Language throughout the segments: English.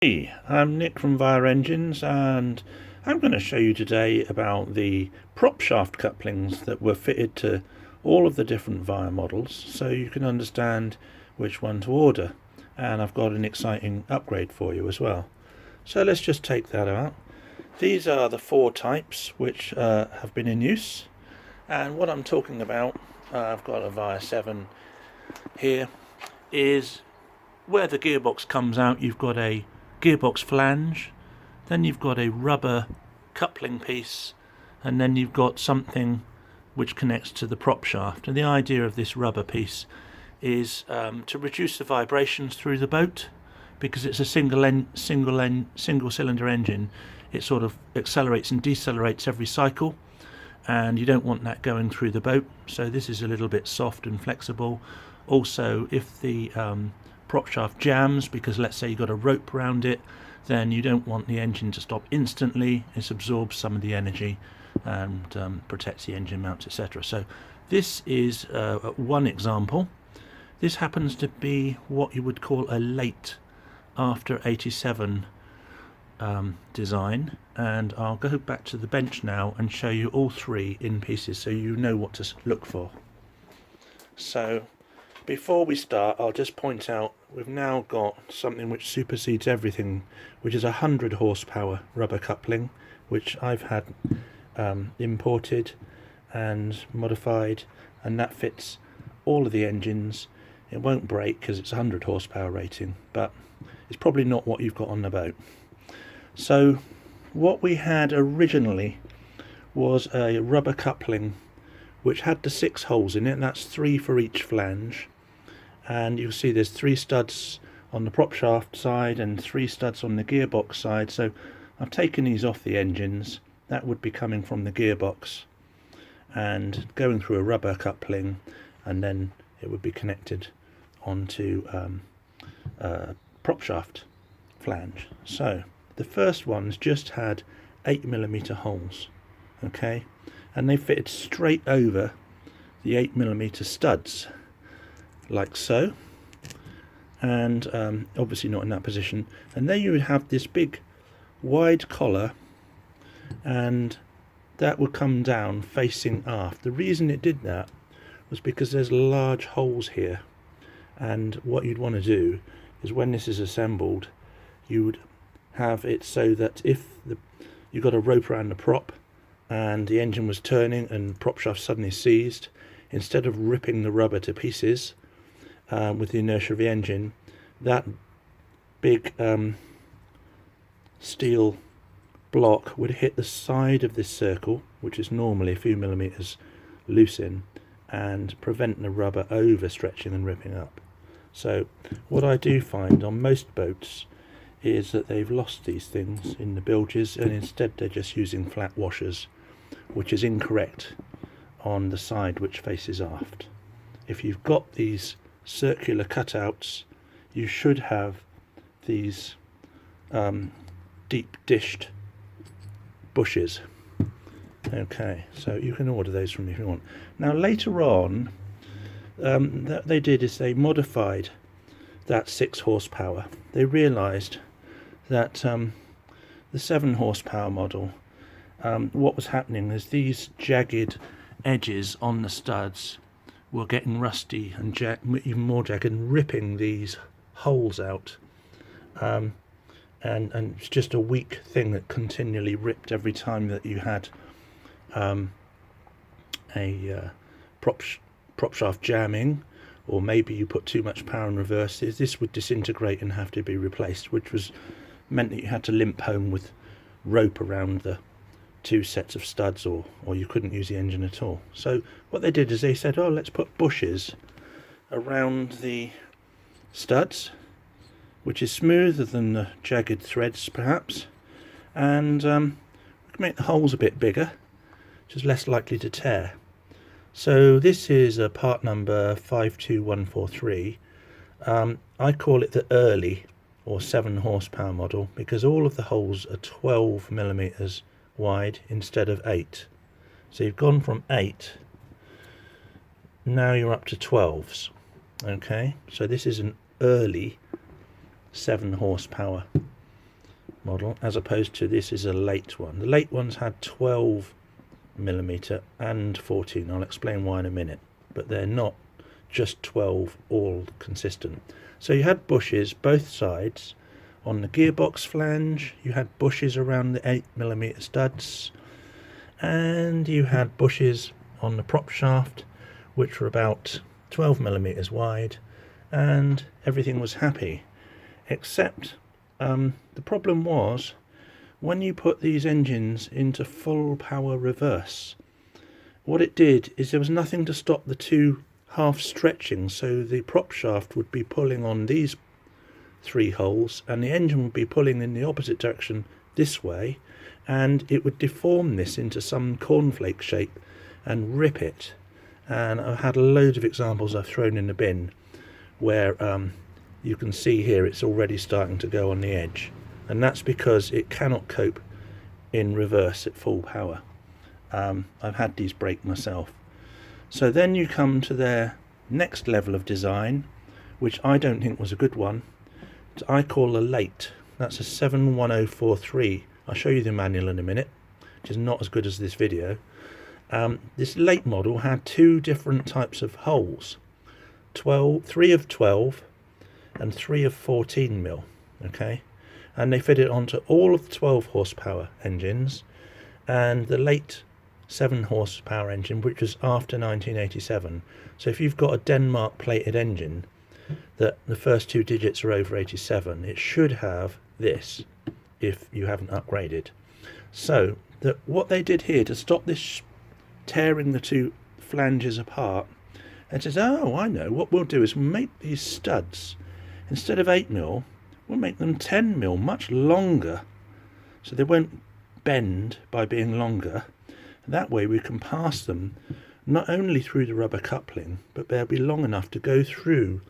Hey, I'm Nick from Vire Engines, and I'm going to show you today about the prop shaft couplings that were fitted to all of the different Vire models so you can understand which one to order. And I've got an exciting upgrade for you as well. So let's just take that out. These are the four types which have been in use, and what I'm talking about, I've got a Vire 7 here, is where the gearbox comes out. You've got a gearbox flange, then you've got a rubber coupling piece, and then you've got something which connects to the prop shaft. And the idea of this rubber piece is to reduce the vibrations through the boat, because it's a single cylinder engine. It sort of accelerates and decelerates every cycle, and you don't want that going through the boat. So this is a little bit soft and flexible. Also, if the prop shaft jams, because let's say you've got a rope around it, then you don't want the engine to stop instantly. It absorbs some of the energy and protects the engine mounts, etc. So this is one example. This happens to be what you would call a late after 87 design, and I'll go back to the bench now and show you all three in pieces so you know what to look for. So before we start, I'll just point out we've now got something which supersedes everything, which is a 100 horsepower rubber coupling, which I've had imported and modified, and that fits all of the engines. It won't break because it's 100 horsepower rating, but it's probably not what you've got on the boat. So what we had originally was a rubber coupling which had the 6 holes in it, and that's 3 for each flange. And you'll see there's 3 studs on the prop shaft side and 3 studs on the gearbox side. So I've taken these off the engines. That would be coming from the gearbox and going through a rubber coupling, and then it would be connected onto prop shaft flange. So the first ones just had 8mm holes, okay, and they fitted straight over the 8mm studs, like so, and obviously not in that position. And there you would have this big wide collar, and that would come down facing aft. The reason it did that was because there's large holes here, and what you'd want to do is when this is assembled, you would have it so that if you got a rope around the prop and the engine was turning and prop shaft suddenly seized, instead of ripping the rubber to pieces with the inertia of the engine, that big steel block would hit the side of this circle, which is normally a few millimeters loose in, and prevent the rubber overstretching and ripping up. So what I do find on most boats is that they've lost these things in the bilges, and instead they're just using flat washers, which is incorrect on the side which faces aft. If you've got these circular cutouts, you should have these deep dished bushes. Okay, so you can order those from me if you want. Now later on, that they did is they modified that 6 horsepower. They realised that the 7 horsepower model, what was happening is these jagged edges on the studs were getting rusty and even more jagged, and ripping these holes out, and it's just a weak thing that continually ripped every time that you had a prop shaft jamming, or maybe you put too much power in reverse. This would disintegrate and have to be replaced, which meant that you had to limp home with rope around the 2 sets of studs, or you couldn't use the engine at all. So what they did is they said, oh, let's put bushes around the studs, which is smoother than the jagged threads perhaps, and we can make the holes a bit bigger, which is less likely to tear. So this is a part number 52143. I call it the early or 7 horsepower model because all of the holes are 12mm wide instead of 8. So you've gone from 8, now you're up to 12s. Okay, so this is an early 7 horsepower model, as opposed to this is a late one. The late ones had 12mm and 14. I'll explain why in a minute, but they're not just 12 all consistent. So you had bushes both sides. On the gearbox flange you had bushes around the 8mm studs, and you had bushes on the prop shaft which were about 12mm wide, and everything was happy. Except the problem was, when you put these engines into full power reverse, what it did is there was nothing to stop the two half stretching, so the prop shaft would be pulling on these three holes and the engine would be pulling in the opposite direction this way, and it would deform this into some cornflake shape and rip it. And I've had a load of examples I've thrown in the bin where you can see here it's already starting to go on the edge, and that's because it cannot cope in reverse at full power. I've had these break myself. So then you come to their next level of design, which I don't think was a good one. I call a late. That's a 71043. I'll show you the manual in a minute, which is not as good as this video. This late model had two different types of holes, 3 of 12 and 3 of 14mm, okay, and they fitted onto all of the 12 horsepower engines and the late 7 horsepower engine, which was after 1987. So if you've got a Denmark plated engine that the first two digits are over 87, it should have this if you haven't upgraded. So what they did here to stop this tearing the two flanges apart, and says, oh, I know, what we'll do is we'll make these studs, instead of 8mm, we'll make them 10mm, much longer, so they won't bend by being longer. That way we can pass them not only through the rubber coupling, but they'll be long enough to go through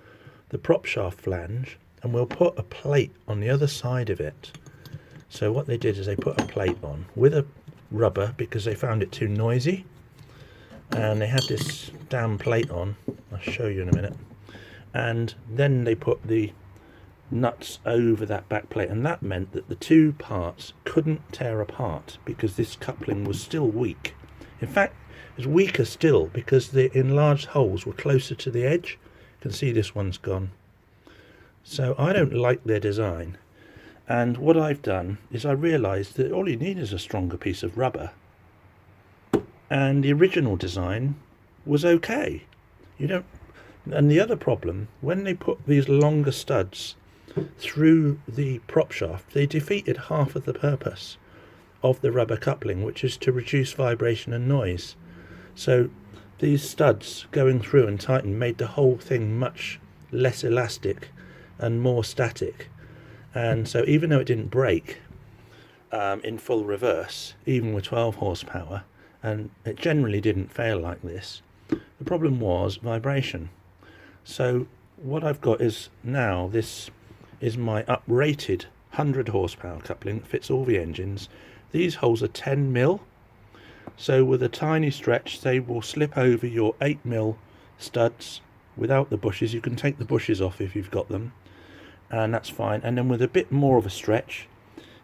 the prop shaft flange, and we'll put a plate on the other side of it. So what they did is they put a plate on with a rubber because they found it too noisy, and they had this damn plate on. I'll show you in a minute. And then they put the nuts over that back plate, and that meant that the two parts couldn't tear apart because this coupling was still weak. In fact, it was weaker still because the enlarged holes were closer to the edge. You can see this one's gone. So I don't like their design, and what I've done is I realized that all you need is a stronger piece of rubber, and the original design was okay. And the other problem, when they put these longer studs through the prop shaft, they defeated half of the purpose of the rubber coupling, which is to reduce vibration and noise. So these studs going through and tighten made the whole thing much less elastic and more static. And so even though it didn't break in full reverse, even with 12 horsepower, and it generally didn't fail like this, the problem was vibration. So what I've got is now, this is my uprated 100 horsepower coupling that fits all the engines. These holes are 10mm, so with a tiny stretch they will slip over your 8mm studs without the bushes. You can take the bushes off if you've got them, and that's fine. And then with a bit more of a stretch,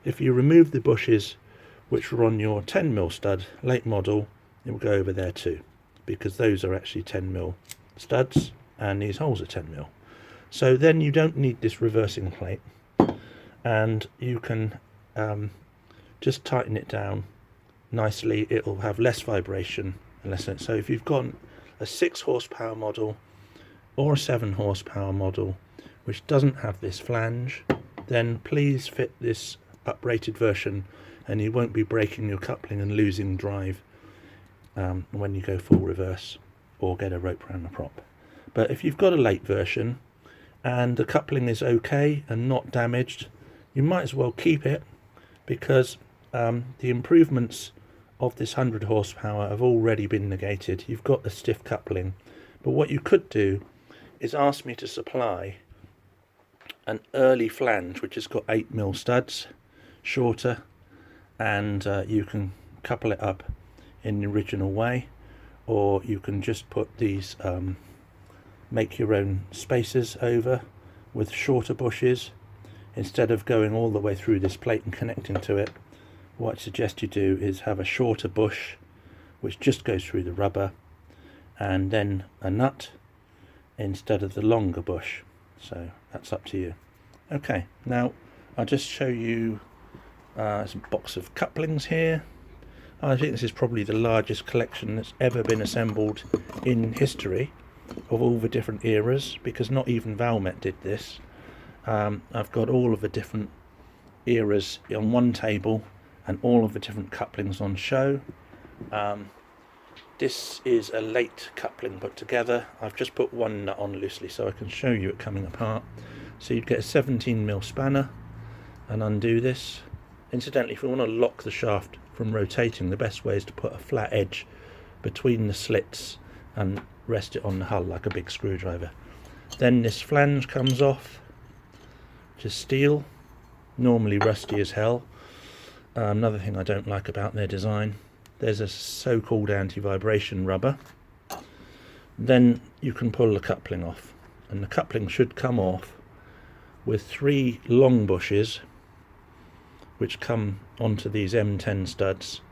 if you remove the bushes which were on your 10mm stud late model, it will go over there too, because those are actually 10mm studs and these holes are 10mm. So then you don't need this reversing plate, and you can just tighten it down nicely. It'll have less vibration and less. So if you've got a 6 horsepower model or a 7 horsepower model which doesn't have this flange, then please fit this uprated version, and you won't be breaking your coupling and losing drive when you go full reverse or get a rope around the prop. But if you've got a late version and the coupling is okay and not damaged, you might as well keep it, because the improvements of this 100 horsepower have already been negated. You've got the stiff coupling, but what you could do is ask me to supply an early flange which has got 8mm studs, shorter, and you can couple it up in the original way, or you can just put these make your own spacers over with shorter bushes. instead of going all the way through this plate and connecting to it, what I suggest you do is have a shorter bush which just goes through the rubber, and then a nut instead of the longer bush. So that's up to you. Okay, now I'll just show you some box of couplings here. I think this is probably the largest collection that's ever been assembled in history of all the different eras, because not even Valmet did this. I've got all of the different eras on one table and all of the different couplings on show. This is a late coupling put together. I've just put one nut on loosely so I can show you it coming apart. So you'd get a 17mm spanner and undo this. Incidentally, if you want to lock the shaft from rotating, the best way is to put a flat edge between the slits and rest it on the hull like a big screwdriver. Then this flange comes off, which is steel, normally rusty as hell. Another thing I don't like about their design, there's a so-called anti-vibration rubber. Then you can pull the coupling off, and the coupling should come off with 3 long bushes which come onto these M10 studs,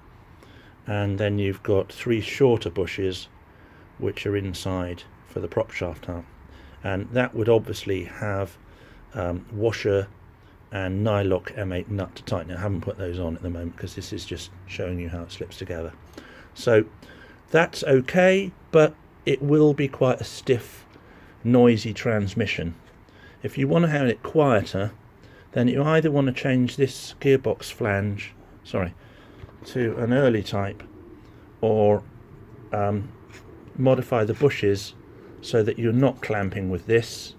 and then you've got 3 shorter bushes which are inside for the prop shaft arm, and that would obviously have washer and nylock M8 nut to tighten it. I haven't put those on at the moment because this is just showing you how it slips together. So that's okay, but it will be quite a stiff, noisy transmission. If you want to have it quieter, then you either want to change this gearbox flange, to an early type, or modify the bushes so that you're not clamping with this,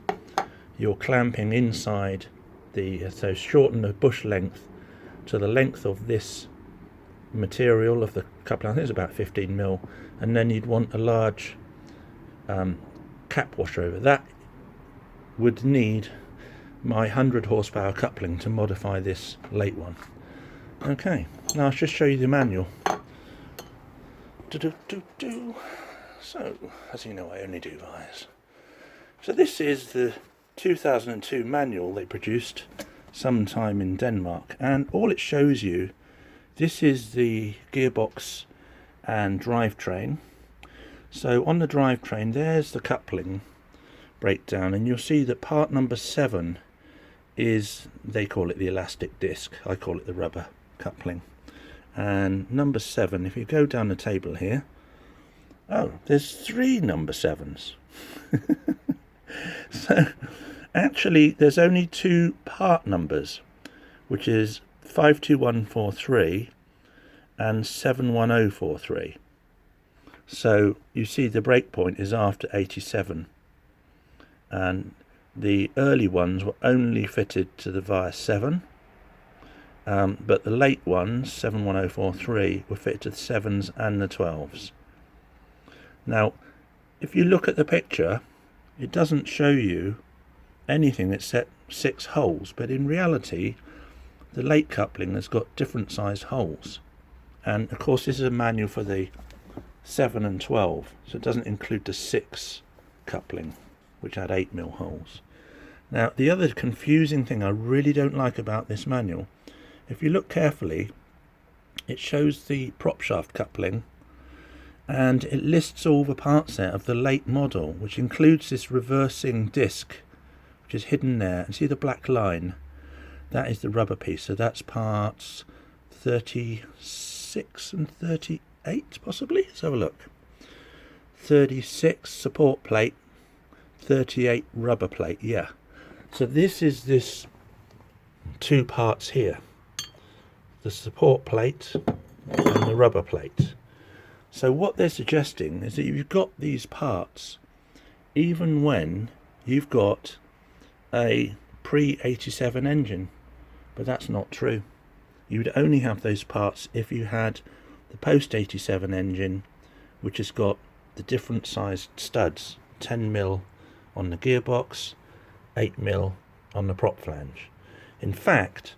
you're clamping inside the, so shorten the bush length to the length of this material of the coupling. I think it's about 15mm, and then you'd want a large cap washer over that. Would need my 100 horsepower coupling to modify this late one. Okay, now I'll just show you the manual. So, as you know, I only do Vires. So this is the 2002 manual they produced sometime in Denmark, and all it shows you, this is the gearbox and drivetrain. So on the drivetrain, there's the coupling breakdown, and you'll see that part number 7 is, they call it the elastic disc, I call it the rubber coupling. And number 7, if you go down the table here, oh, there's 3 number 7s. So actually there's only 2 part numbers, which is 52143 and 71043. So you see the breakpoint is after 87, and the early ones were only fitted to the Vire 7, but the late ones, 71043, were fitted to the 7s and the 12s. Now if you look at the picture, it doesn't show you anything that set 6 holes, but in reality the late coupling has got different sized holes, and of course this is a manual for the 7 and 12, so it doesn't include the 6 coupling, which had 8mm holes. Now the other confusing thing I really don't like about this manual, if you look carefully, it shows the prop shaft coupling and it lists all the parts there of the late model, which includes this reversing disc which is hidden there, and see the black line, that is the rubber piece. So that's parts 36 and 38 possibly. Let's have a look. 36 support plate, 38 rubber plate. Yeah, so this is this 2 parts here, the support plate and the rubber plate. So what they're suggesting is that you've got these parts even when you've got a pre-87 engine, but that's not true. You would only have those parts if you had the post-87 engine, which has got the different sized studs, 10mm on the gearbox, 8mm on the prop flange. In fact,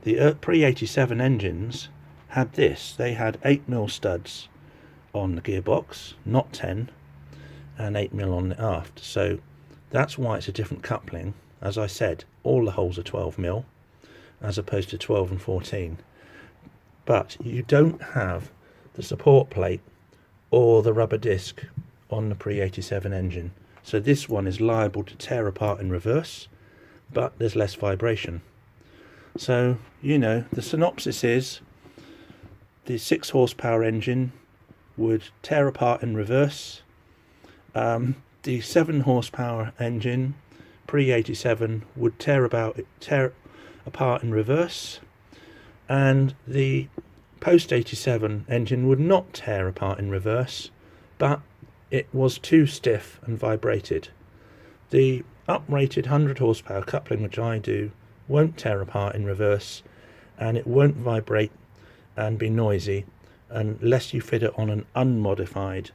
the pre-87 engines had this, they had 8mm studs on the gearbox, not 10, and 8mm on the aft. So that's why it's a different coupling. As I said, all the holes are 12mm as opposed to 12 and 14, but you don't have the support plate or the rubber disc on the pre-87 engine, so this one is liable to tear apart in reverse, but there's less vibration. So, you know, the synopsis is the 6 horsepower engine would tear apart in reverse, the 7 horsepower engine pre-87 would tear apart in reverse, and the post-87 engine would not tear apart in reverse, but it was too stiff and vibrated. The uprated 100 horsepower coupling, which I do, won't tear apart in reverse, and it won't vibrate and be noisy unless you fit it on an unmodified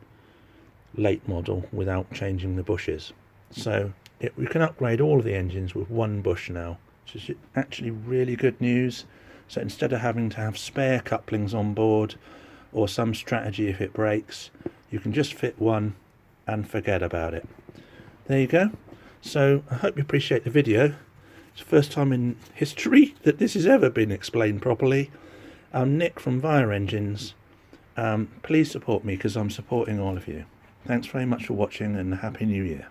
late model without changing the bushes. So we can upgrade all of the engines with one bush now, which is actually really good news. So instead of having to have spare couplings on board or some strategy if it breaks, you can just fit one and forget about it. There you go. So I hope you appreciate the video. It's the first time in history that this has ever been explained properly. I'm Nick from Vire Engines. Please support me because I'm supporting all of you. Thanks very much for watching, and Happy New Year.